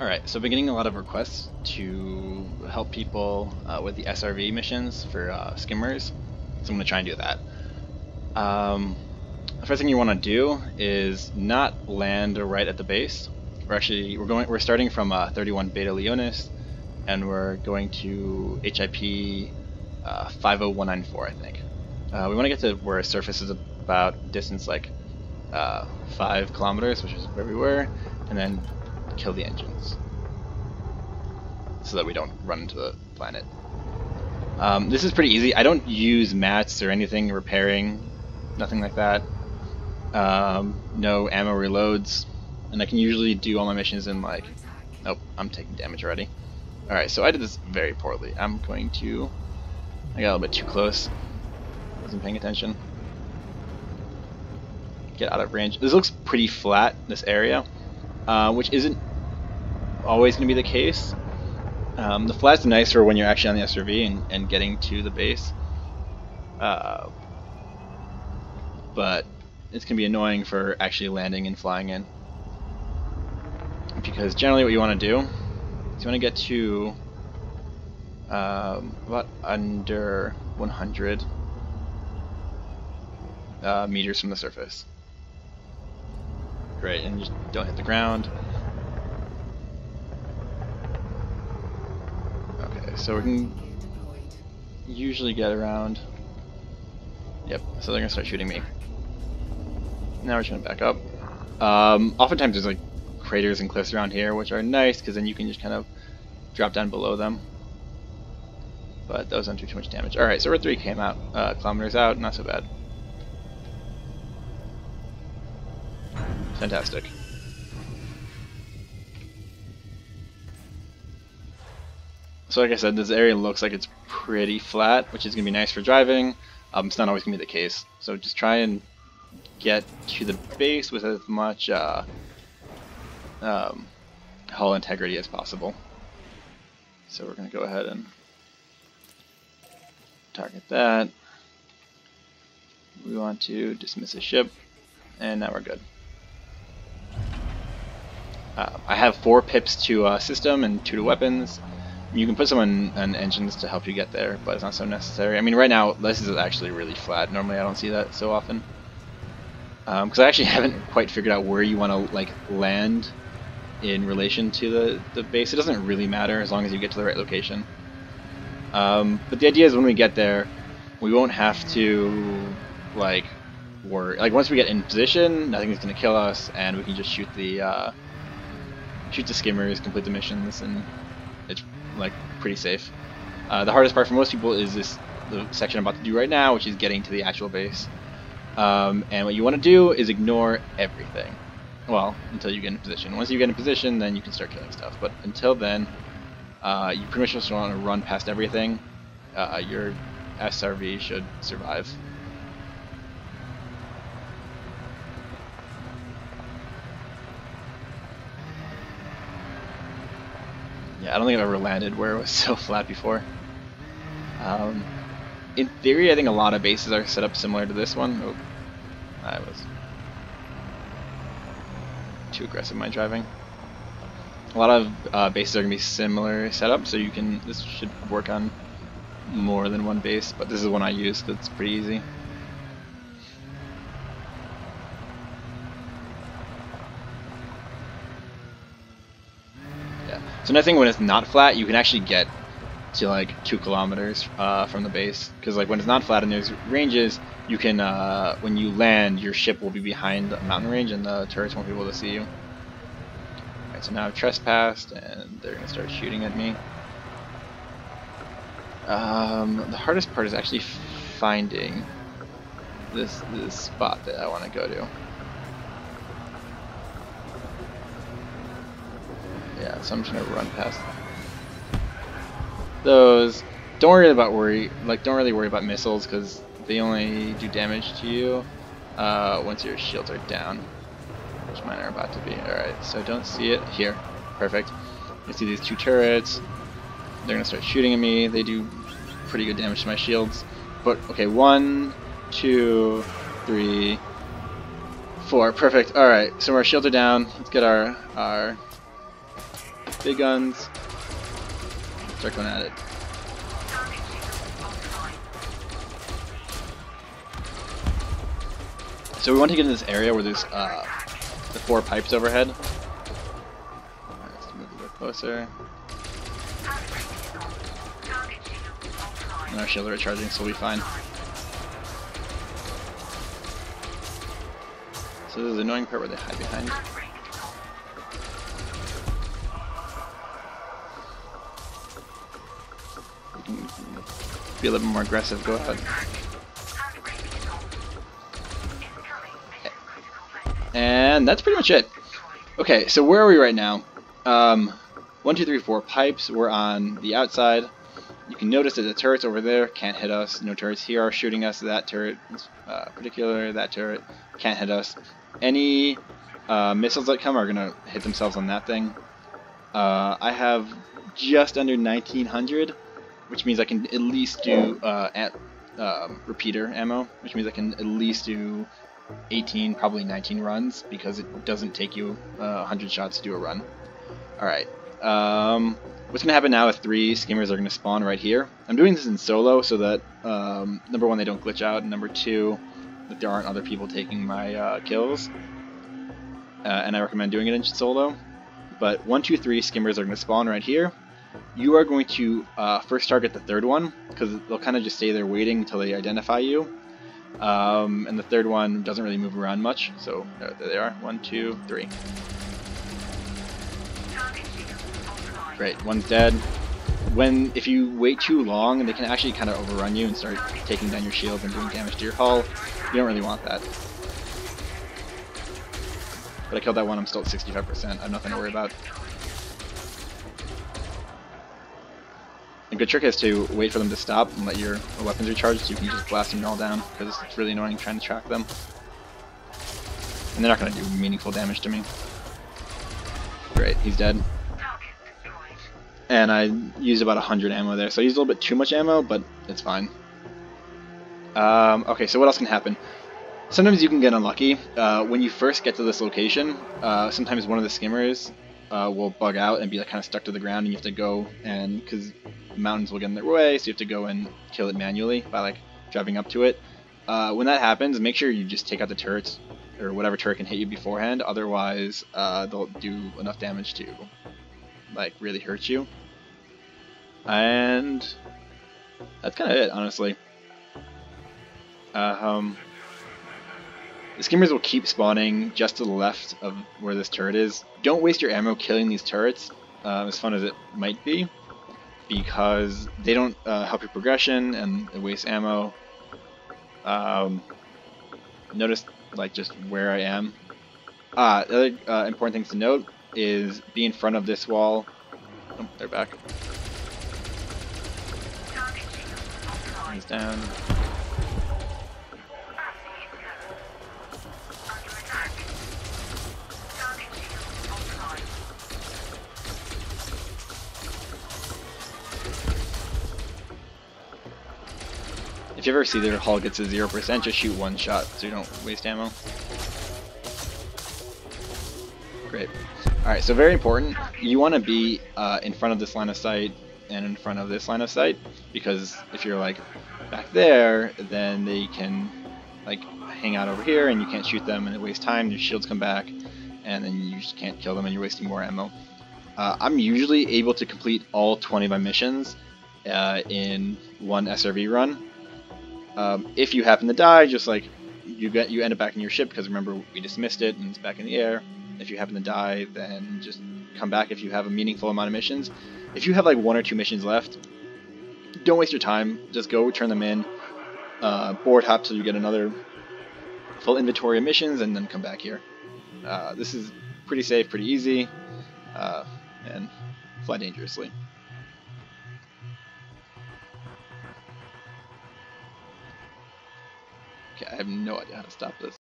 Alright, so I've been getting a lot of requests to help people with the SRV missions for skimmers, so I'm going to try and do that. The first thing you want to do is not land right at the base. We're starting from 31 Beta Leonis, and we're going to HIP 50194, I think. We want to get to where a surface is about distance like 5 kilometers, which is where we were, and then kill the engines so that we don't run into the planet. This is pretty easy. I don't use mats or anything repairing, nothing like that. No ammo reloads, and I can usually do all my missions in like... Nope, I'm taking damage already. Alright, so I did this very poorly. I got a little bit too close. Wasn't paying attention. Get out of range. This looks pretty flat, this area, which isn't always going to be the case. The flat's nicer when you're actually on the SRV and getting to the base. But it's going to be annoying for actually landing and flying in. Because generally what you want to do is you want to get to about under 100 meters from the surface. Great, and just don't hit the ground. Okay, so we can usually get around... Yep, so they're going to start shooting me. Now we're trying to back up. Oftentimes there's like craters and cliffs around here, which are nice because then you can just kind of drop down below them. But those don't do too much damage. Alright, so we're 3 kilometers out, not so bad. Fantastic. So like I said, this area looks like it's pretty flat, which is going to be nice for driving. It's not always going to be the case. So just try and get to the base with as much hull integrity as possible. So we're going to go ahead and target that. We want to dismiss a ship, and now we're good. I have 4 pips to system and 2 to weapons. You can put some on engines to help you get there, but it's not so necessary. I mean, right now this is actually really flat. Normally I don't see that so often. Because I actually haven't quite figured out where you want to like land in relation to the base. It doesn't really matter as long as you get to the right location. But the idea is when we get there, we won't have to like worry. Like once we get in position, nothing is going to kill us, and we can just shoot the skimmers, complete the missions, and it's like pretty safe. The hardest part for most people is the section I'm about to do right now, which is getting to the actual base. And what you want to do is ignore everything. Well, until you get in position. Once you get in position, then you can start killing stuff. But until then, you pretty much just want to run past everything. Your SRV should survive. Yeah, I don't think I've ever landed where it was so flat before. In theory, I think a lot of bases are set up similar to this one. Oh, I was too aggressive in my driving. A lot of bases are going to be similar setup, so you can. This should work on more than one base, but this is one I use because it's pretty easy. Yeah. So another thing, when it's not flat, you can actually get to like 2 kilometers from the base, because like when it's not flat and there's ranges, you can when you land, your ship will be behind the mountain range and the turrets won't be able to see you. Alright, so now I've trespassed and they're gonna start shooting at me. The hardest part is actually finding this spot that I want to go to. Yeah, so I'm just gonna run past those. Don't really worry about missiles, because they only do damage to you once your shields are down, which mine are about to be. Alright, so don't see it here. Perfect. You see these 2 turrets. They're gonna start shooting at me. They do pretty good damage to my shields. But okay, 1, 2, 3, 4. Perfect. Alright, so our shields are down. Let's get our big guns. Start going at it. So we want to get in this area where there's the 4 pipes overhead. Alright, let's move a little closer. And our shields are recharging, so we'll be fine. So there's the annoying part where they hide behind. You can be a little bit more aggressive, go ahead. And that's pretty much it. Okay, so where are we right now? 1, 2, 3, 4 pipes. We're on the outside. You can notice that the turrets over there can't hit us. No turrets here are shooting us. That turret, particular, that turret can't hit us. Any missiles that come are gonna hit themselves on that thing. I have just under 1900, which means I can at least do repeater ammo, which means I can at least do 18, probably 19 runs, because it doesn't take you 100 shots to do a run. Alright, what's going to happen now is 3 skimmers are going to spawn right here. I'm doing this in solo so that, number 1, they don't glitch out, and number 2, that there aren't other people taking my kills. And I recommend doing it in solo. But 1, 2, 3 skimmers are going to spawn right here. You are going to first target the 3rd one, because they'll kind of just stay there waiting until they identify you. And the 3rd one doesn't really move around much, so there they are. 1, 2, 3. Great, one's dead. If you wait too long, they can actually kind of overrun you and start taking down your shields and doing damage to your hull. You don't really want that. But I killed that one, I'm still at 65%. I have nothing to worry about. A good trick is to wait for them to stop and let your weapons recharge so you can just blast them all down, because it's really annoying trying to track them. And they're not going to do meaningful damage to me. Great, he's dead. And I used about 100 ammo there, so I used a little bit too much ammo, but it's fine. Okay, so what else can happen? Sometimes you can get unlucky. When you first get to this location, sometimes one of the skimmers will bug out and be like kind of stuck to the ground, and you have to go and, because mountains will get in their way, so you have to go and kill it manually by like driving up to it. When that happens, make sure you just take out the turrets or whatever turret can hit you beforehand. Otherwise, they'll do enough damage to like really hurt you. And that's kind of it, honestly. The skimmers will keep spawning just to the left of where this turret is. Don't waste your ammo killing these turrets, as fun as it might be, because they don't help your progression and it wastes ammo. Notice like just where I am. The other important things to note is be in front of this wall. Oh, they're back. He's down. If you ever see their hull gets to 0%, just shoot one shot so you don't waste ammo. Great. Alright, so very important, you want to be in front of this line of sight and in front of this line of sight, because if you're like back there, then they can like hang out over here and you can't shoot them and it wastes time, your shields come back, and then you just can't kill them and you're wasting more ammo. I'm usually able to complete all 20 of my missions in one SRV run. If you happen to die, just like you end up back in your ship, because remember we dismissed it and it's back in the air. If you happen to die, then just come back if you have a meaningful amount of missions. If you have like 1 or 2 missions left, don't waste your time. Just go turn them in, board hop till you get another full inventory of missions, and then come back here. This is pretty safe, pretty easy, and fly dangerously. Okay, I have no idea how to stop this.